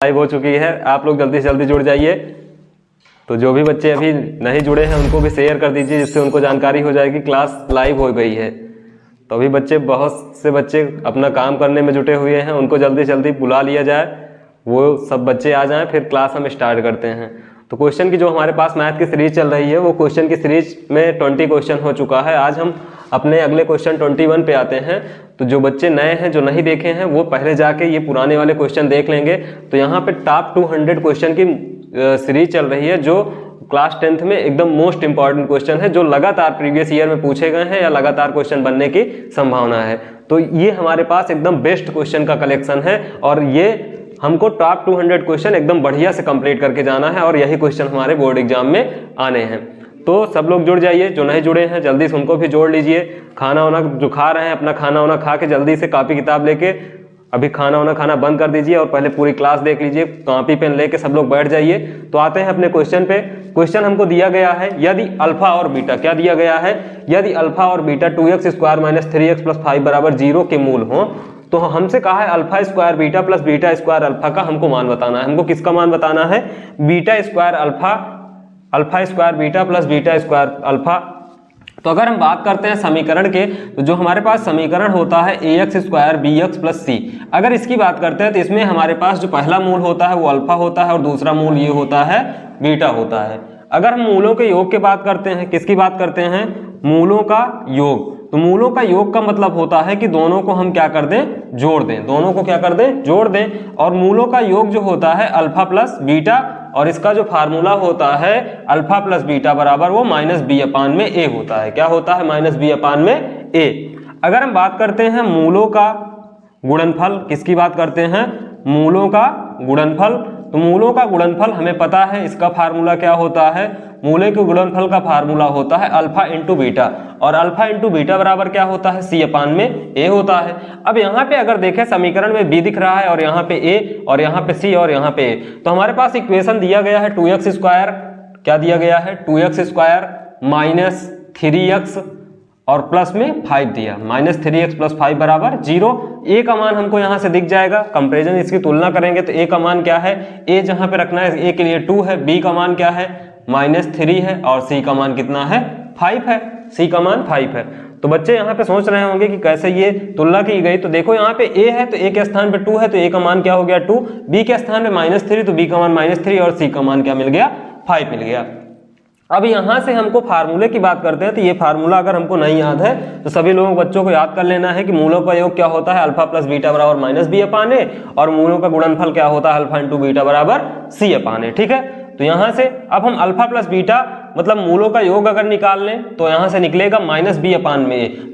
Live हो चुकी है, आप लोग जल्दी से जल्दी जुड़ जाइए। तो जो भी बच्चे अभी नहीं जुड़े हैं उनको भी शेयर कर दीजिए, जिससे उनको जानकारी हो जाएगी क्लास लाइव हो गई है। तो अभी बच्चे, बहुत से बच्चे अपना काम करने में जुटे हुए हैं, उनको जल्दी से जल्दी बुला लिया जाए, वो सब बच्चे आ जाएं, फिर क्लास हम स्टार्ट करते हैं। तो क्वेश्चन की जो हमारे पास मैथ की सीरीज चल रही है, वो क्वेश्चन की सीरीज में 20 क्वेश्चन हो चुका है। आज हम अपने अगले क्वेश्चन 21 पे आते हैं। तो जो बच्चे नए हैं, जो नहीं देखे हैं, वो पहले जाके ये पुराने वाले क्वेश्चन देख लेंगे। तो यहाँ पे टॉप 200 क्वेश्चन की सीरीज चल रही है, जो क्लास 10th में एकदम मोस्ट इंपॉर्टेंट क्वेश्चन है, जो लगातार प्रीवियस ईयर में पूछे गए हैं या लगातार क्वेश्चन बनने की संभावना है। तो ये हमारे पास एकदम बेस्ट क्वेश्चन का कलेक्शन है, और ये हमको टॉप 200 क्वेश्चन एकदम बढ़िया से कंप्लीट करके जाना है, और यही क्वेश्चन हमारे बोर्ड एग्जाम में आने हैं। तो सब लोग जुड़ जाइए, जो नहीं जुड़े हैं जल्दी से उनको भी जोड़ लीजिए। खाना वाना जो खा रहे हैं, अपना खाना वाना खा के जल्दी से कॉपी किताब लेके अभी खाना वाना खाना बंद कर दीजिए, और पहले पूरी क्लास देख लीजिए। कॉपी पेन लेके सब लोग बैठ जाइए। तो आते हैं अपने क्वेश्चन पे। क्वेश्चन हमको दिया गया है, यदि अल्फा और बीटा, क्या दिया गया है, यदि अल्फा और बीटा 2x² - 3x + 5 = 0 के मूल हो, तो हमसे कहा है alpha square beta plus beta square alpha का हमको मान बताना है। हमको किसका मान बताना है? Beta square alpha, alpha square beta plus beta square alpha. तो अगर हम बात करते हैं समीकरण के, तो जो हमारे पास समीकरण होता है ax² bx + c, अगर इसकी बात करते हैं तो इसमें हमारे पास जो पहला मूल होता है वो अल्फा होता है, और दूसरा मूल ये होता है बीटा होता है। अगर हम मूलों के योग की बात करते हैं, किसकी बात करते हैं? मूलों का योग। तो मूलों का योग का मतलब होता है कि दोनों को हम क्या कर दें? जोड़ दें। दोनों को क्या कर दें? जोड़ दें। और मूलों का योग जो होता है अल्फा प्लस बीटा, और इसका जो फार्मूला होता है अल्फा प्लस बीटा बराबर वो -b/a होता है। क्या होता है? -b/a। अगर हम बात करते हैं मूलों का गुणनफल, किसकी बात करते हैं? मूलों का गुणनफल। तो मूलों का गुणनफल हमें पता है, इसका फार्मूला क्या होता है? मूलों के गुणनफल का फार्मूला होता है अल्फा इंटू बीटा, और अल्फा इंटू बीटा बराबर क्या होता है? c/a होता है। अब यहाँ पे अगर देखें समीकरण में b दिख रहा है, और यहाँ पे a, और यहाँ पे c, और यहाँ पे a, तो हमारे पास इक्वेशन दिया गया है 2x², क्या दिया गया है? 2x² - 3x और प्लस में 5 दिया, -3x + 5 = 0। a का मान हमको यहाँ से दिख जाएगा। कंपेरिजन इसकी तुलना करेंगे तो a का मान क्या है? a जहाँ पे रखना है, a के लिए 2 है, b का मान क्या है? -3 है, और c का मान कितना है? 5 है। c का मान 5 है। तो बच्चे यहाँ पे सोच रहे होंगे कि कैसे ये तुलना की गई। तो देखो यहाँ पे a है तो a के स्थान पे 2 है, तो a का मान क्या हो गया? 2। b के स्थान पे -3, तो b का मान -3, और c का मान क्या मिल गया? 5 मिल गया। अब यहाँ से हमको फार्मूले की बात करते हैं। तो ये फार्मूला अगर हमको नहीं याद है तो सभी लोगों बच्चों को याद कर लेना है कि मूलों का योग क्या होता है? अल्फा प्लस बीटा बराबर -b/a, और मूलों का गुणनफल क्या होता है? अल्फा इंटू बीटा बराबर c/a। ठीक है। तो यहाँ से अब हम अल्फा प्लस बीटा मतलब मूलों का योग अगर निकाल लें तो यहाँ से निकलेगा -b/a।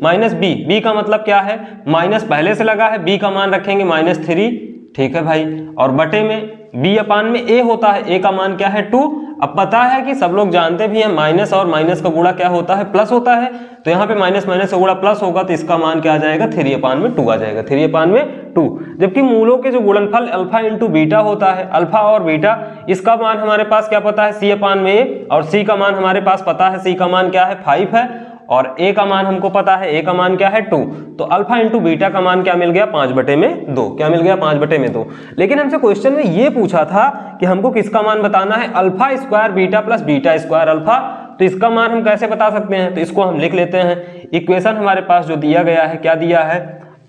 -b का मतलब क्या है? माइनस पहले से लगा है, b का मान रखेंगे -3, ठीक है भाई, और बटे में b/a होता है, a का मान क्या है? 2। अब पता है कि सब लोग जानते भी हैं माइनस और माइनस का गुणा क्या होता है? प्लस होता है। तो यहाँ पे माइनस माइनस का गुणा प्लस होगा, तो इसका मान क्या आ जाएगा? 3/2 आ जाएगा, 3/2। जबकि मूलों के जो गुणनफल अल्फा इंटू बीटा होता है, अल्फा और बीटा, इसका मान हमारे पास क्या पता है? c/a, और c का मान हमारे पास पता है, c का मान क्या है? 5 है, और a का मान हमको पता है, a का मान क्या है? 2। तो अल्फा इंटू बीटा का मान क्या मिल गया? 5/2। क्या मिल गया? 5/2। लेकिन हमसे क्वेश्चन में ये पूछा था कि हमको किसका मान बताना है? Alpha square beta plus beta square alpha. तो इसका मान हम कैसे बता सकते हैं? तो इसको हम लिख लेते हैं। इक्वेशन हमारे पास जो दिया गया है, क्या दिया है?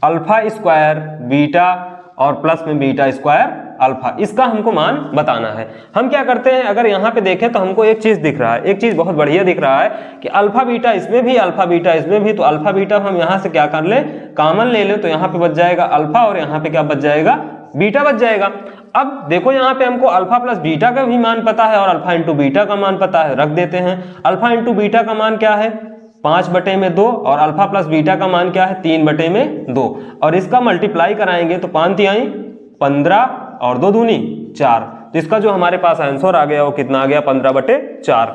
अल्फा स्क्वायर बीटा और प्लस में बीटा स्क्वायर अल्फा, इसका हमको मान बताना है। हम क्या करते हैं, अगर यहाँ पे देखें तो हमको एक चीज दिख रहा है, एक चीज बहुत बढ़िया दिख रहा है कि अल्फा बीटा इसमें भी, अल्फा बीटा इसमें भी। तो अल्फा बीटा हम यहाँ से क्या कर ले? कॉमन ले ले, तो यहाँ पे बच जाएगा अल्फा, और यहाँ पे क्या बच जाएगा? बीटा बच जाएगा। अब देखो यहाँ पे हमको अल्फा प्लस बीटा का भी मान पता है, और अल्फा इंटू बीटा का मान पता है, रख देते हैं। अल्फा इंटू बीटा का मान क्या है? 5/2, और अल्फा प्लस बीटा का मान क्या है? 3/2, और इसका मल्टीप्लाई कराएंगे तो 5 तिहाई 15 और 2 दूनी 4। तो इसका जो हमारे पास आंसर आ गया वो कितना आ गया? 15/4।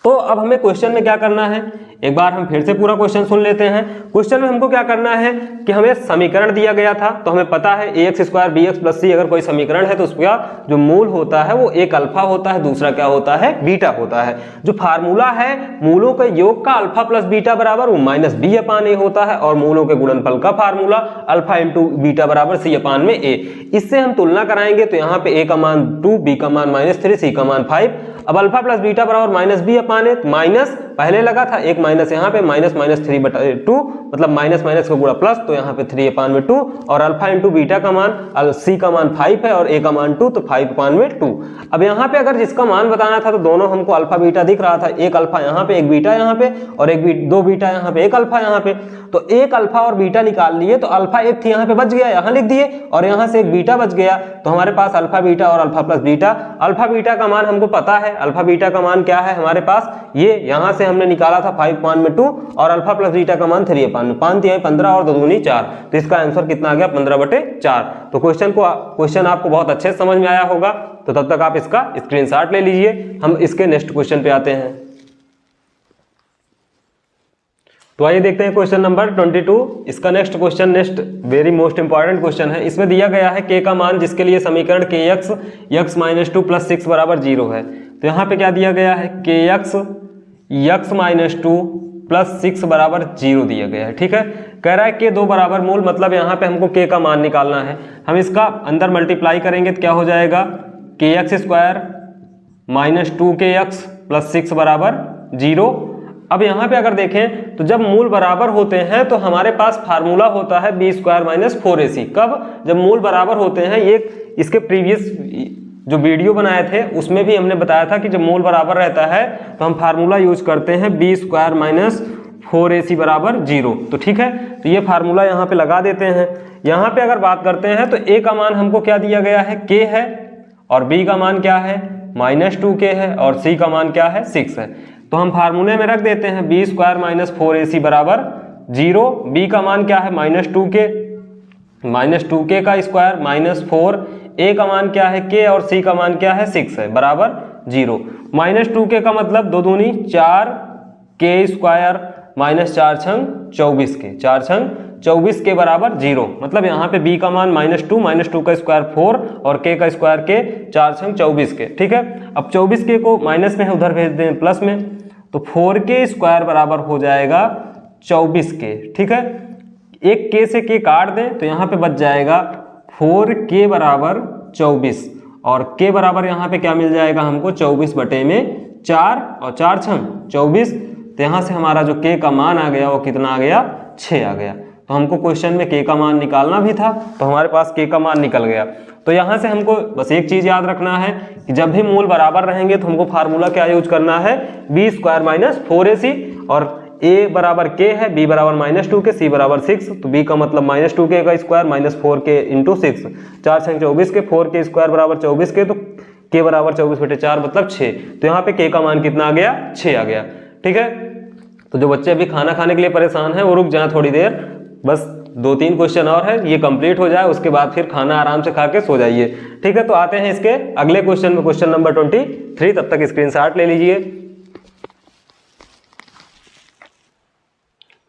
तो अब हमें क्वेश्चन में क्या करना है, एक बार हम फिर से पूरा क्वेश्चन सुन लेते हैं। क्वेश्चन में हमको क्या करना है कि हमें समीकरण दिया गया था, तो हमें पता है ax square bx plus c अगर कोई समीकरण है तो उसका जो मूल होता है वो एक अल्फा होता है, दूसरा क्या होता है, बीटा होता है। जो फार्मूला है मूलों के योग का अल्फा प्लस बीटा बराबर वो माइनस बी अपान ए होता है, और मूलों के गुणनफल का फार्मूला अल्फा इंटू बीटा बराबर सी अपान में ए। इससे हम तुलना कराएंगे तो यहाँ पे a का मान 2, b का मान -3, c का मान 5। अब अल्फा प्लस बीटा बराबर माइनस बी अपान ए, माइनस पहले लगा था, एक माइनस यहाँ पे, माइनस माइनस 3/2 मतलब माइनस माइनस का गुणा प्लस, तो यहाँ पे 3 अपान में 2, और अल्फा इंटू बीटा का मान सी का मान 5 है और ए का मान 2, तो 5 अपान में 2। अब यहाँ पे अगर जिसका मान बताना था तो दोनों हमको अल्फा बीटा दिख रहा था, एक अल्फा यहाँ पे, एक बीटा यहाँ पे, और दो बीटा यहाँ पे, एक अल्फा यहाँ पे। तो एक अल्फा और बीटा निकाल लिए, तो अल्फा एक थी यहाँ पे बच गया, यहाँ लिख दिए, और यहाँ से एक बीटा बच गया, तो हमारे पास अल्फा बीटा और alpha plus beta. Alpha beta का मान हमको पता है, अल्फा बीटा का मान क्या है हमारे पास, ये यहाँ से हमने निकाला था 5 अपान में 2, और अल्फा प्लस बीटा का मान 3 अपान में 5, 15 और 2 दूनी 4, तो इसका आंसर कितना आ गया 15/4। तो क्वेश्चन आपको बहुत अच्छे से समझ में आया होगा, तो तब तक आप इसका स्क्रीनशॉट ले लीजिए। हम इसके नेक्स्ट क्वेश्चन पे आते हैं। तो आइए देखते हैं क्वेश्चन नंबर 22। इसका next very most important question है। इसमें दिया गया है k का मान जिसके लिए समीकरण kx x-2 + 6 = 0 है। तो यहाँ पे क्या दिया गया है, kx x-2 + 6 = 0 दिया गया है। ठीक है, कह रहा है k दो बराबर मूल, मतलब यहाँ पे हमको k का मान निकालना है। हम इसका अंदर मल्टीप्लाई करेंगे तो क्या हो जाएगा, kx² - 2kx + 6 = 0। अब यहाँ पे अगर देखें तो जब मूल बराबर होते हैं तो हमारे पास फार्मूला होता है b² - 4ac। कब, जब मूल बराबर होते हैं। ये इसके प्रीवियस जो वीडियो बनाए थे उसमें भी हमने बताया था कि जब मूल बराबर रहता है तो हम फार्मूला यूज करते हैं b² - 4ac = 0। तो ठीक है, तो ये फार्मूला यहाँ पे लगा देते हैं। यहाँ पे अगर बात करते हैं तो a का मान हमको क्या दिया गया है, k है, और b का मान क्या है, -2k है, और c का मान क्या है, 6 है। तो हम फार्मूले में रख देते हैं b² - 4ac = 0। b का मान क्या है, -2k का स्क्वायर -4, a का मान क्या है, k, और c का मान क्या है, 6 है, बराबर 0। -2k का मतलब 2 दूनी 4, k² -4 छंग 24 के, 4 छंग 24 के बराबर 0। मतलब यहाँ पे b का मान -2 का स्क्वायर 4 और k का स्क्वायर के 4 छंग 24 के। ठीक है, अब 24 के को माइनस में है उधर भेज दें प्लस में, तो 4k² बराबर हो जाएगा 24k। ठीक है, एक k से k काट दें तो यहाँ पे बच जाएगा 4k = 24, और k बराबर यहाँ पे क्या मिल जाएगा हमको, 24/4, और 4 छंग 24। तो यहाँ से हमारा जो k का मान आ गया वो कितना आ गया, 6 आ गया। तो हमको क्वेश्चन में k का मान निकालना भी था, तो हमारे पास k का मान निकल गया। तो यहाँ से हमको बस एक चीज़ याद रखना है कि जब भी मूल बराबर रहेंगे तो हमको फार्मूला क्या यूज करना है, b² - 4ac, और a बराबर k है, b बराबर -2k, c बराबर 6। तो b का मतलब -2k का स्क्वायर -4k × 6, 4 छंग 24 के, 4k² बराबर 24 के, तो k बराबर 24/4 मतलब 6। तो यहाँ पे k का मान कितना आ गया, 6 आ गया। ठीक है, तो जो बच्चे अभी खाना खाने के लिए परेशान हैं वो रुक जाएं थोड़ी देर, बस 2-3 क्वेश्चन और है, ये कंप्लीट हो जाए, उसके बाद फिर खाना आराम से खा के सो जाइए। ठीक है, तो आते हैं इसके अगले क्वेश्चन में, क्वेश्चन नंबर 23। तब तक स्क्रीनशॉट ले लीजिए।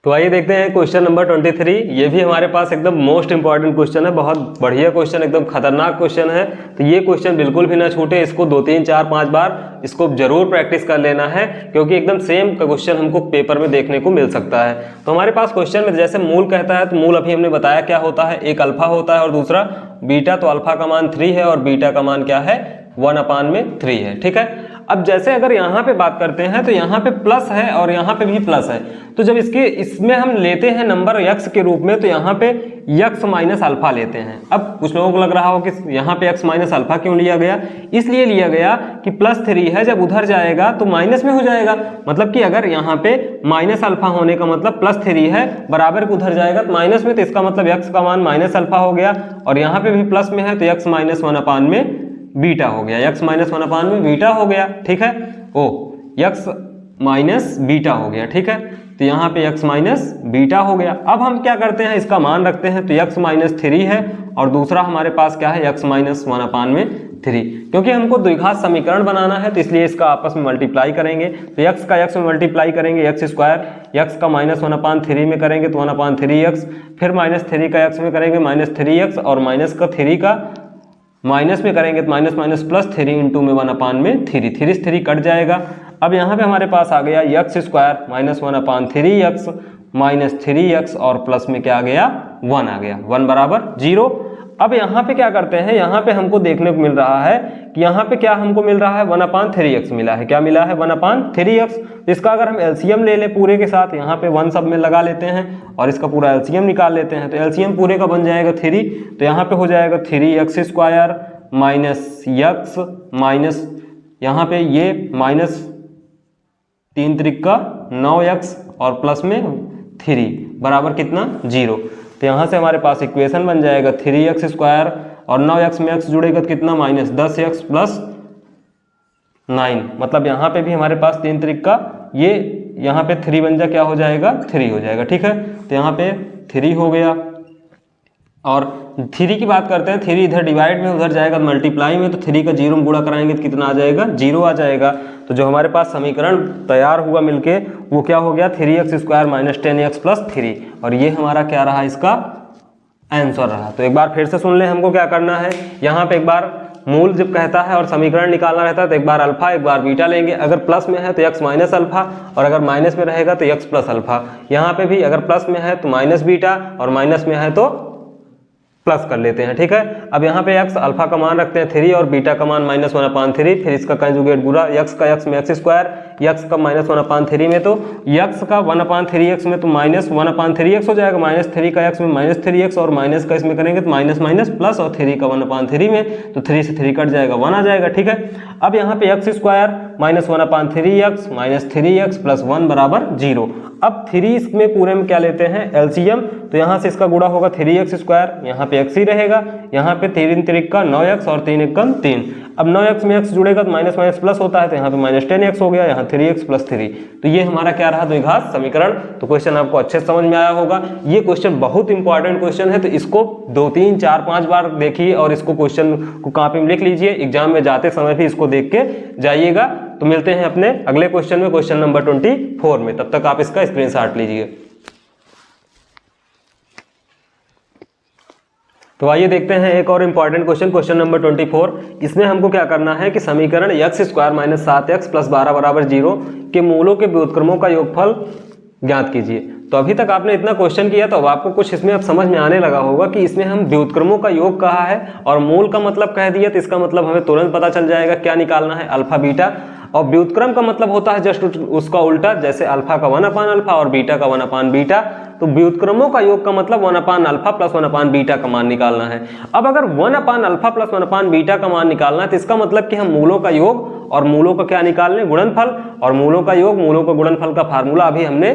तो आइए देखते हैं क्वेश्चन नंबर 23। ये भी हमारे पास एकदम मोस्ट इंपॉर्टेंट क्वेश्चन है, बहुत बढ़िया क्वेश्चन, एकदम खतरनाक क्वेश्चन है। तो ये क्वेश्चन बिल्कुल भी ना छूटे, इसको 2, 3, 4, 5 बार इसको जरूर प्रैक्टिस कर लेना है, क्योंकि एकदम सेम क्वेश्चन हमको पेपर में देखने को मिल सकता है। तो हमारे पास क्वेश्चन में जैसे मूल कहता है, तो मूल अभी हमने बताया क्या होता है, एक अल्फा होता है और दूसरा बीटा। तो अल्फा का मान 3 है और बीटा का मान क्या है, 1/3 है। ठीक है, अब जैसे अगर यहाँ पे बात करते हैं तो यहाँ पे प्लस है और यहाँ पे भी प्लस है, तो जब इसमें हम लेते हैं नंबर x के रूप में, तो यहाँ पे x - अल्फा लेते हैं। अब कुछ लोगों को लग रहा हो कि यहाँ पे x - अल्फा क्यों लिया गया, इसलिए लिया गया कि +3 है, जब उधर जाएगा तो माइनस में हो जाएगा। मतलब कि अगर यहाँ पे -अल्फा होने का मतलब +3 है, बराबर को उधर जाएगा तो माइनस में, तो इसका मतलब x का मान -अल्फा हो गया, और यहाँ पे भी प्लस में है तो x - 1/में बीटा हो गया, x - 1/में बीटा हो गया। ठीक है, x - बीटा हो गया। ठीक है, तो यहाँ पे x - बीटा हो गया। अब हम क्या करते हैं, इसका मान रखते हैं, तो x - 3 है, और दूसरा हमारे पास क्या है, x - 1/3 3, क्योंकि हमको द्विघात समीकरण बनाना है तो इसलिए इसका आपस में मल्टीप्लाई करेंगे। तो x का x में मल्टीप्लाई करेंगे, एक्स स्क्वायर, x का -1/3 में करेंगे तो 1/3x, फिर -3 का x में करेंगे -3x, और माइनस का 3 का माइनस में करेंगे तो माइनस माइनस प्लस 3 इंटू में 1/3, 3 से 3 कट जाएगा। अब यहाँ पे हमारे पास आ गया x square -1/3x minus 3x और प्लस में क्या आ गया 1 आ गया, 1 बराबर 0। अब यहाँ पे क्या करते हैं, यहाँ पे हमको देखने को मिल रहा है कि यहाँ पे क्या हमको मिल रहा है 1/3x मिला है, क्या मिला है 1/3x। इसका अगर हम एलसीएम ले लें पूरे के साथ, यहाँ पे 1 सब में लगा लेते हैं और इसका पूरा एलसीएम निकाल लेते हैं, तो एलसीएम पूरे का बन जाएगा 3, तो यहाँ पे हो जाएगा 3x square minus x minus यहाँ पे ये माइनस 3 त्रिक 9x और प्लस में 3 बराबर कितना 0। तो यहाँ से हमारे पास इक्वेशन बन जाएगा 3x स्क्वायर और 9x में x जुड़ेगा तो कितना -10x प्लस 9, मतलब यहाँ पे भी हमारे पास 3 त्रिक ये यहाँ पे 3 बन जा क्या हो जाएगा 3 हो जाएगा, ठीक है। तो यहाँ पे 3 हो गया, और 3 की बात करते हैं, 3 इधर डिवाइड में उधर जाएगा मल्टीप्लाई में, तो 3 का 0 में गुणा कराएंगे तो कितना आ जाएगा 0 आ जाएगा। तो जो हमारे पास समीकरण तैयार हुआ मिलके वो क्या हो गया 3x square minus 10x plus 3, और ये हमारा क्या रहा इसका आंसर रहा। तो एक बार फिर से सुन लें हमको क्या करना है, यहाँ पे एक बार मूल जब कहता है और समीकरण निकालना रहता है तो एक बार अल्फा एक बार बीटा लेंगे, अगर प्लस में है तो x माइनस अल्फा और अगर माइनस में रहेगा तो x प्लस अल्फा। यहाँ पे भी अगर प्लस में है तो माइनस बीटा और माइनस में है तो प्लस कर लेते हैं, ठीक है। अब यहाँ पे x अल्फा का मान रखते हैं 3 और बीटा का मान -1/3, फिर इसका कंजुगेट गुणा x का x में x स्क्वायर, x का -1/3 में तो x का 1/3x में तो -1/3x हो जाएगा, -3 का x में -3x और माइनस का इसमें करेंगे तो माइनस माइनस प्लस, और 3 का 1/3 में तो 3 से 3 कट जाएगा 1 आ जाएगा, ठीक है। अब यहाँ पे x square -1/3x minus 3x plus 1 बराबर 0। अब 3 इसमें पूरे में क्या लेते हैं एलसीएम, तो यहाँ से इसका गुणा होगा 3x स्क्वायर, यहाँ पे x ही रहेगा, यहाँ पे 3 त्रिक 9x और 3 एकम 3। अब 9x में x जुड़ेगा तो माइनस माइनस प्लस होता है, तो यहाँ पे -10x हो गया, यहाँ 3x प्लस 3। तो ये हमारा क्या रहा द्विघात समीकरण। तो क्वेश्चन आपको अच्छे समझ में आया होगा। ये क्वेश्चन बहुत इंपॉर्टेंट क्वेश्चन है, तो इसको 2, 3, 4, 5 बार देखिए और इसको क्वेश्चन को कॉपी में लिख लीजिए, एग्जाम में जाते समय भी इसको देख के जाइएगा। तो मिलते हैं अपने अगले क्वेश्चन में, क्वेश्चन नंबर 24 में, तब तक आप इसका स्क्रीनशॉट लीजिए। तो आइए देखते हैं एक और इम्पॉर्टेंट क्वेश्चन, क्वेश्चन नंबर 24। इसमें हमको क्या करना है कि समीकरण x square minus 7x plus 12 बराबर 0 के मूलों के व्युत्क्रमों का योगफल ज्ञात कीजिए। तो अभी तक आपने इतना क्वेश्चन किया तो अब आपको कुछ इसमें अब समझ में आने लगा होगा कि इसमें हम व्युत्क्रमों का योग कहा है और मूल का मतलब कह दिया, तो इसका मतलब हमें तुरंत पता चल जाएगा क्या निकालना है, अल्फा बीटा। और व्युत्क्रम का मतलब होता है जस्ट उसका उल्टा, जैसे अल्फा का 1/अल्फा और बीटा का 1/बीटा। तो व्युत्क्रमों का योग का मतलब 1/अल्फा प्लस 1/बीटा का मान निकालना है। अब अगर 1/अल्फा प्लस 1/बीटा का मान निकालना है तो इसका मतलब कि हम मूलों का योग और मूलों का क्या निकाल लें गुणनफल, और मूलों का योग मूलों का गुणनफल का फार्मूला अभी हमने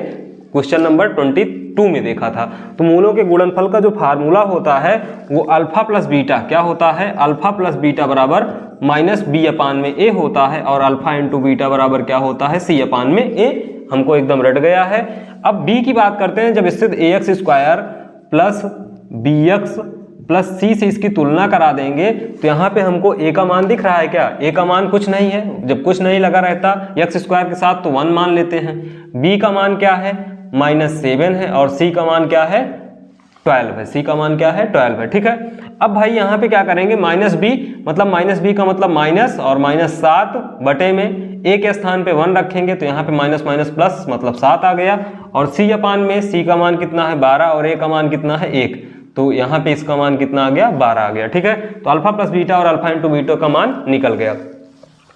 क्वेश्चन नंबर 22 में देखा था। तो मूलों के गुणनफल का जो फार्मूला होता है वो अल्फा प्लस बीटा क्या होता है, अल्फा प्लस बीटा बराबर माइनस बी अपान में ए होता है, और अल्फा इंटू बीटा बराबर क्या होता है सी अपान में ए। हमको एकदम रट गया है। अब बी की बात करते हैं, जब इससे a x square plus b x plus c से इसकी तुलना करा देंगे तो यहाँ पे हमको ए का मान दिख रहा है क्या, ए का मान कुछ नहीं है, जब कुछ नहीं लगा रहता एक्स स्क्वायर के साथ तो 1 मान लेते हैं। बी का मान क्या है -7 है, और सी का मान क्या है 12 है, सी का मान क्या है 12 है, ठीक है। अब भाई यहाँ पे क्या करेंगे माइनस बी का मतलब माइनस, और -7 बटे में ए के स्थान पे 1 रखेंगे तो यहाँ पे माइनस माइनस प्लस मतलब 7 आ गया, और सी अपान में सी का मान कितना है 12 और ए का मान कितना है 1, तो यहाँ पे इसका मान कितना आ गया 12 आ गया, ठीक है। तो अल्फा प्लस बीटा और अल्फा इंटू बीटा का मान निकल गया।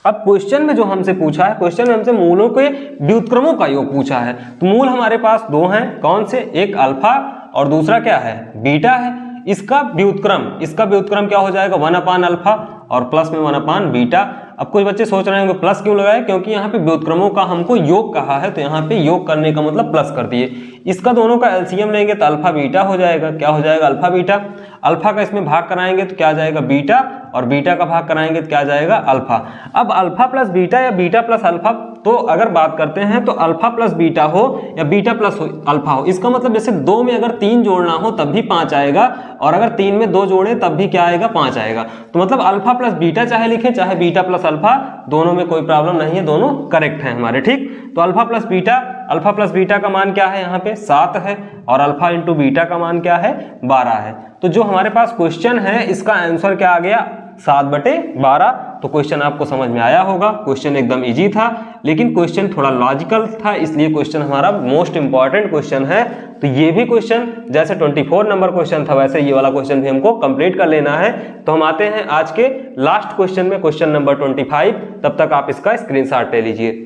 अब क्वेश्चन में जो हमसे पूछा है, क्वेश्चन में हमसे मूलों के व्युत्क्रमों का योग पूछा है। तो मूल हमारे पास 2 हैं, कौन से, एक अल्फा और दूसरा क्या है बीटा है। इसका व्युत्क्रम क्या हो जाएगा 1/अल्फा और प्लस में 1/बीटा। अब कुछ बच्चे सोच रहे होंगे प्लस क्यों लगाए, क्योंकि यहाँ पे व्युत्क्रमों का हमको योग कहा है, तो यहाँ पे योग करने का मतलब प्लस कर दिए। इसका दोनों का एलसीएम लेंगे तो अल्फा बीटा हो जाएगा, क्या हो जाएगा अल्फा बीटा। अल्फा का इसमें भाग कराएंगे तो क्या आ जाएगा बीटा, और बीटा का भाग कराएंगे तो क्या आ जाएगा अल्फा। अब अल्फा प्लस बीटा या बीटा प्लस अल्फा, तो अगर बात करते हैं तो अल्फा प्लस बीटा हो या बीटा प्लस अल्फा हो, इसका मतलब जैसे 2 में अगर 3 जोड़ना हो तब भी 5 आएगा, और अगर 3 में 2 जोड़े तब भी क्या आएगा 5 आएगा। तो मतलब अल्फा प्लस बीटा चाहे लिखें चाहे बीटा प्लस अल्फा, दोनों में कोई प्रॉब्लम नहीं है, दोनों करेक्ट हैं हमारे। ठीक, तो अल्फा प्लस बीटा का मान क्या है यहाँ पे 7 है, और अल्फा इंटू बीटा का मान क्या है 12 है। तो जो हमारे पास क्वेश्चन है इसका आंसर क्या आ गया 7/12। तो क्वेश्चन आपको समझ में आया होगा, क्वेश्चन एकदम इजी था, लेकिन क्वेश्चन थोड़ा लॉजिकल था, इसलिए क्वेश्चन हमारा मोस्ट इंपॉर्टेंट क्वेश्चन है। तो ये भी क्वेश्चन जैसे 24 नंबर क्वेश्चन था वैसे ये वाला क्वेश्चन भी हमको कंप्लीट कर लेना है। तो हम आते हैं आज के लास्ट क्वेश्चन में, क्वेश्चन नंबर 25। तब तक आप इसका स्क्रीनशॉट ले लीजिए।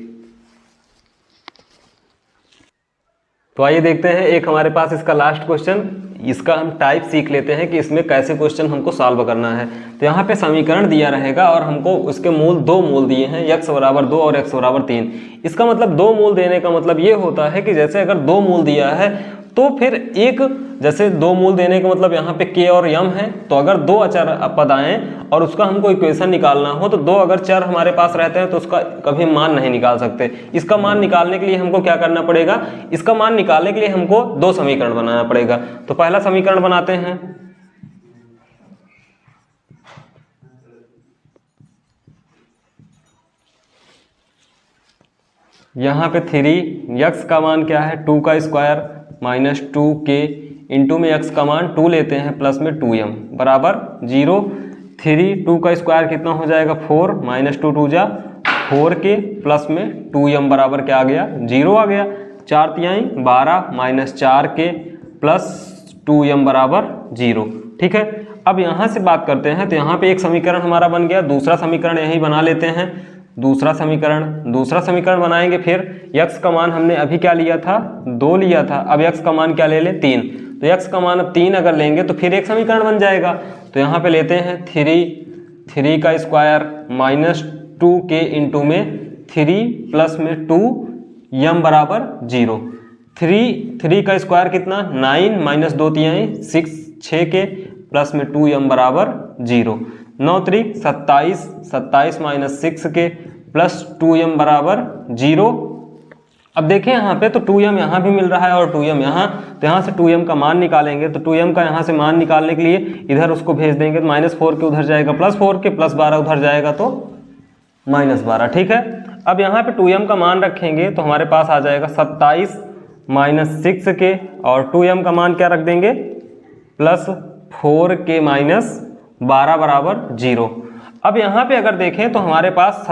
तो आइए देखते हैं एक हमारे पास इसका लास्ट क्वेश्चन, इसका हम टाइप सीख लेते हैं कि इसमें कैसे क्वेश्चन हमको सॉल्व करना है। तो यहाँ पे समीकरण दिया रहेगा और हमको उसके मूल 2 मूल दिए हैं, x बराबर 2 और x बराबर 3। इसका मतलब 2 मूल देने का मतलब ये होता है कि जैसे अगर 2 मूल दिया है तो फिर एक, जैसे 2 मूल देने का मतलब यहाँ पे k और m है, तो अगर 2 अचर पद आए और उसका हमको इक्वेशन निकालना हो तो 2 अगर चर हमारे पास रहते हैं तो उसका कभी मान नहीं निकाल सकते। इसका मान निकालने के लिए हमको क्या करना पड़ेगा, इसका मान निकालने के लिए हमको 2 समीकरण बनाना पड़ेगा। तो पहला समीकरण बनाते हैं, यहाँ पे 3x का मान क्या है 2 का स्क्वायर माइनस 2k, इंटू में x का मान 2 लेते हैं प्लस में 2m बराबर 0। 2 का स्क्वायर कितना हो जाएगा 4, माइनस 2 2 जा 4k प्लस में 2m बराबर क्या आ गया 0 आ गया। 4 तिहाई 12 माइनस 4k प्लस 2m बराबर 0। ठीक है, अब यहाँ से बात करते हैं तो यहाँ पे एक समीकरण हमारा बन गया, दूसरा समीकरण यही बना लेते हैं। दूसरा समीकरण बनाएंगे, फिर x का मान हमने अभी क्या लिया था 2 लिया था, अब x का मान क्या ले लें 3। तो x का मान अब 3 अगर लेंगे तो फिर एक समीकरण बन जाएगा। तो यहाँ पे लेते हैं 3 का स्क्वायर माइनस 2k इंटू में 3 प्लस में 2m बराबर 0। 3 का स्क्वायर कितना 9 माइनस 2 तिहाई 6k प्लस में 2m बराबर 0। 9 त्रिक 27 माइनस 6k प्लस 2m बराबर 0। अब देखें यहाँ पे तो 2m यहाँ भी मिल रहा है और 2m यहाँ, तो यहाँ से 2m का मान निकालेंगे। तो 2m का यहाँ से मान निकालने के लिए इधर उसको भेज देंगे, तो -4k उधर जाएगा प्लस 4k, प्लस 12 उधर जाएगा तो -12। ठीक है, अब यहाँ पे 2m का मान रखेंगे तो हमारे पास आ जाएगा 27 माइनस 6k, और 2m का मान क्या रख देंगे प्लस 4k माइनस 12 बराबर 0। अब यहाँ पे अगर देखें तो हमारे पास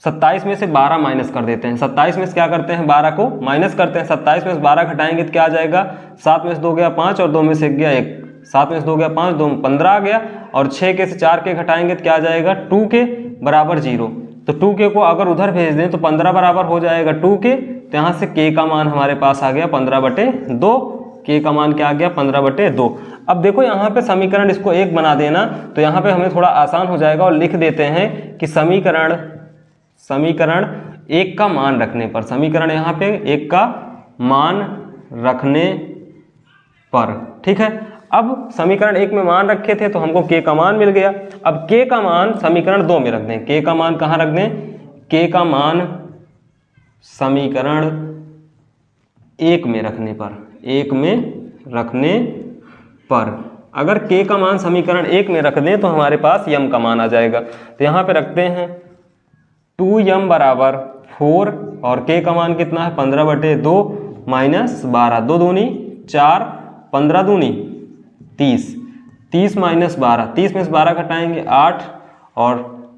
27 में से 12 माइनस कर देते हैं। 27 में से क्या करते हैं 12 को माइनस करते हैं। 27 में से 12 घटाएंगे तो क्या आ जाएगा 7 में से 2 गया 5 और 2 में से 1 गया 1। 7 में से 2 गया 5, 2 में 15 आ गया, और 6k से 4k घटाएंगे तो क्या आ जाएगा 2k बराबर 0। तो 2k को अगर उधर भेज दें तो 15 बराबर हो जाएगा 2k। तो यहाँ से k का मान हमारे पास आ गया 15/2। k का मान क्या आ गया 15/2। अब देखो यहाँ पे समीकरण इसको 1 बना देना, तो यहाँ पे हमें थोड़ा आसान हो जाएगा, और लिख देते हैं कि समीकरण 1 का मान रखने पर, समीकरण यहाँ पे 1 का मान रखने पर। ठीक है, अब समीकरण 1 में मान रखे थे तो हमको k का मान मिल गया। अब k का मान समीकरण 2 में रख दें। k का मान कहाँ रख दें, k का मान समीकरण 1 में रखने पर, अगर k का मान समीकरण 1 में रख दें तो हमारे पास m का मान आ जाएगा। तो यहाँ पे रखते हैं 2m बराबर 4, और k का मान कितना है 15/2 माइनस 12, 2 दूनी 4, 15 दूनी 30, 30 माइनस 12, 30 में से 12 घटाएंगे 8, और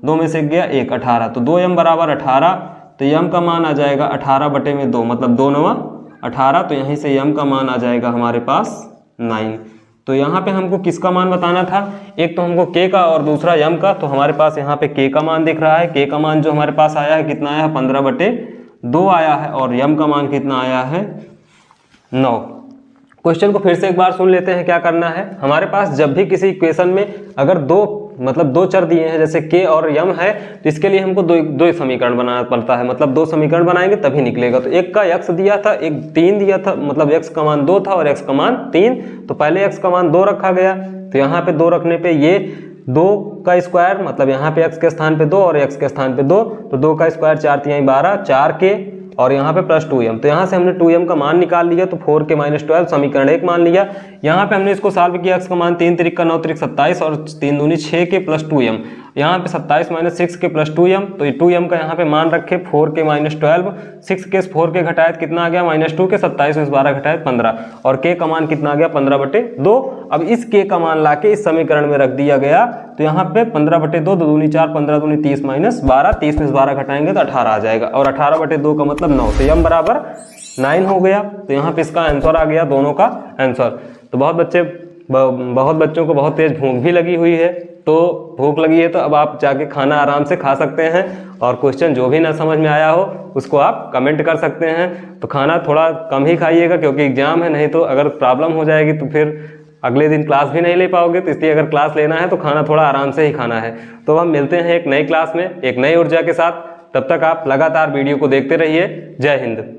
2 में से गया 1, 18। तो 2m बराबर 18, तो m का मान आ जाएगा 18/2, मतलब 2 9 18। तो यहीं से m का मान आ जाएगा हमारे पास 9। तो यहाँ पे हमको किसका मान बताना था, एक तो हमको k का और दूसरा m का। तो हमारे पास यहाँ पे k का मान दिख रहा है, k का मान जो हमारे पास आया है कितना आया है 15/2 आया है, और m का मान कितना आया है 9। क्वेश्चन को फिर से एक बार सुन लेते हैं क्या करना है। हमारे पास जब भी किसी इक्वेशन में अगर 2 मतलब दो चर दिए हैं, जैसे k और m है, तो इसके लिए हमको दो समीकरण बनाना पड़ता है, मतलब दो समीकरण बनाएंगे तभी निकलेगा। तो एक का x दिया था, एक 3 दिया था, मतलब x का मान 2 था और x का मान 3, तो पहले x का मान 2 रखा गया, तो यहाँ पे 2 रखने पे ये 2 का स्क्वायर, मतलब यहाँ पे x के स्थान पे 2 और x के स्थान पे 2, तो 2 का स्क्वायर 4 तिहाई 12, 4k और यहाँ पे प्लस 2m, तो यहाँ से हमने 2m का मान निकाल लिया, तो 4k - 12 समीकरण 1 मान लिया। यहाँ पे हमने इसको सॉल्व किया, x का मान 3 त्रिक का 9 त्रिक 27 और 3 दूनी 6k प्लस 2m, यहाँ पे 27 - 6k प्लस 2m, तो ये 2m का यहाँ पे मान रखे 4k - 12, 6k से 4k घटाए कितना आ गया -2k, 27 में से 12 घटाए 15, और k का मान कितना आ गया 15/2। अब इस k का मान लाके इस समीकरण में रख दिया गया, तो यहाँ पे 15/2, 2 दूनी 4, 15 दूनी 30 - 12, 30 में से 12 घटाएंगे तो 18 आ जाएगा, और 18/2 का मतलब 9, तो m बराबर 9 हो गया। तो यहाँ पे इसका आंसर आ गया, दोनों का आंसर। तो बहुत बच्चों को बहुत तेज भूख भी लगी हुई है, तो भूख लगी है तो अब आप जाके खाना आराम से खा सकते हैं, और क्वेश्चन जो भी ना समझ में आया हो उसको आप कमेंट कर सकते हैं। तो खाना थोड़ा कम ही खाइएगा क्योंकि एग्जाम है, नहीं तो अगर प्रॉब्लम हो जाएगी तो फिर अगले दिन क्लास भी नहीं ले पाओगे, तो इसलिए अगर क्लास लेना है तो खाना थोड़ा आराम से ही खाना है। तो हम मिलते हैं एक नई क्लास में एक नई ऊर्जा के साथ, तब तक आप लगातार वीडियो को देखते रहिए। जय हिंद।